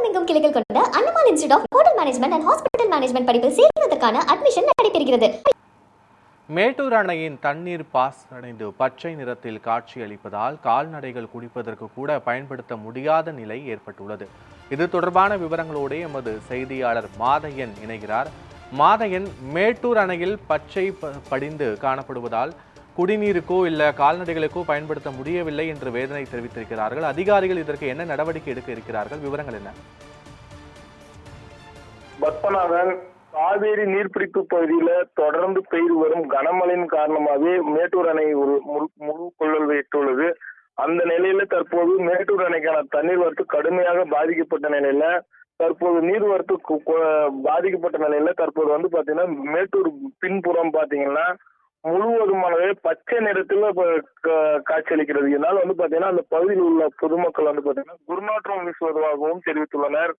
தமிழகமெங்கும் கிளைகள் கொண்ட Annamalai institute of hotel management and hospital management படிப்பில் சேர்வதற்கான அட்மிஷன் நடைபெறுகிறது. மேட்டூர் அணையின் தண்ணீர் பாசடைந்து பச்சை நிறத்தில் காட்சியளிப்பதால் கால்நடைகள் குடிப்பதற்கு கூட பயன்படுத்த முடியாத நிலை ஏற்பட்டுள்ளது. இது தொடர்பான விவரங்களோடு எமது செய்தியாளர் மாதையன் இணைகிறார். மாதையன், மேட்டூர் அணையில் பச்சை படிந்து காணப்படுவதால் குடிநீருக்கோ இல்ல கால்நடைகளுக்கோ பயன்படுத்த முடியவில்லை என்று வேதனை தெரிவித்திருக்கிறார்கள். அதிகாரிகள் இதற்கு என்ன நடவடிக்கை எடுக்க இருக்கிறார்கள்? விவரங்கள் என்ன? பத்மநாதன், காவேரி நீர்பிடிப்பு பகுதியில தொடர்ந்து பெய்து வரும் கனமழையின் காரணமாகவே மேட்டூர் அணை முழு கொள்ளளவை எட்டுள்ளது. அந்த நிலையில தற்போது மேட்டூர் அணைக்கான தண்ணீர் வரத்து கடுமையாக பாதிக்கப்பட்ட நிலையில தற்போது நீர்வரத்து பாதிக்கப்பட்ட நிலையில தற்போது பாத்தீங்கன்னா மேட்டூர் பின்புறம் பாத்தீங்கன்னா முழுவதுமானவே பச்சை நிறத்துல காட்சியளிக்கிறது. இதனால பாத்தீங்கன்னா அந்த பகுதியில் உள்ள பொதுமக்கள் பாத்தீங்கன்னா துர்நாற்றம் வீசுவதாகவும் தெரிவித்துள்ளனர்.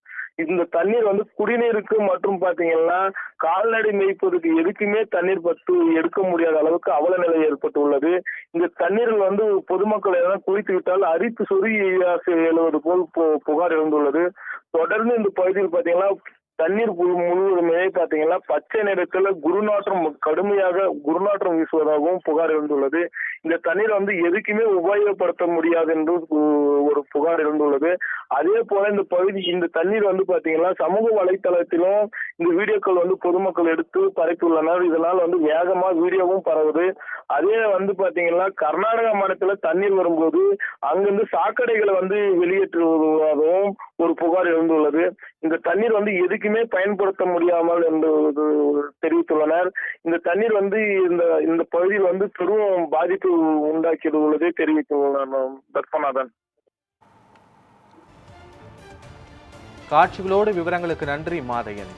இந்த தண்ணீர் குடிநீருக்கு மற்றும் பாத்தீங்கன்னா கால்நடை மேய்ப்பதற்கு எதுக்குமே தண்ணீர் எடுக்க முடியாத அளவுக்கு அவல நிலை ஏற்பட்டுள்ளது. இந்த தண்ணீரில் பொதுமக்கள் எல்லாம் குளித்து விட்டால் அரிப்பு சொறி எழுவது போல் புகார் எழுந்துள்ளது. தொடர்ந்து இந்த பகுதியில் பாத்தீங்கன்னா தண்ணீர் முழுவதுமே பாத்தீங்கன்னா பச்சை நிறத்துல குருநாற்றம் வீசுவதாகவும் புகார் எழுந்துள்ளது. இந்த தண்ணீர் எதுக்குமே உபயோகப்படுத்த முடியாது என்று ஒரு புகார் எழுந்துள்ளது. அதே போல இந்த தண்ணீர் பாத்தீங்கன்னா சமூக வலைத்தளத்திலும் இந்த வீடியோக்கள் பொதுமக்கள் எடுத்து பரப்பியுள்ளனர். இதனால் வேகமா வீடியோவும் பரவுது. அதே பாத்தீங்கன்னா கர்நாடக மாநிலத்துல தண்ணீர் வரும்போது அங்கிருந்து சாக்கடைகளை வெளியேற்றுவதாகவும் ஒரு புகார் எழுந்துள்ளது. இந்த தண்ணீர் எதுக்குமே பயன்படுத்த முடியாமல் என்று தெரிவித்துள்ளனர். இந்த தண்ணீர் இந்த பகுதியில் பெரும் பாதிப்பு உண்டாக்கியுள்ளதை தெரிவித்துள்ளனர். பத்மநாதன். காட்சிகளோடு விவரங்களுக்கு நன்றி மாதையன்.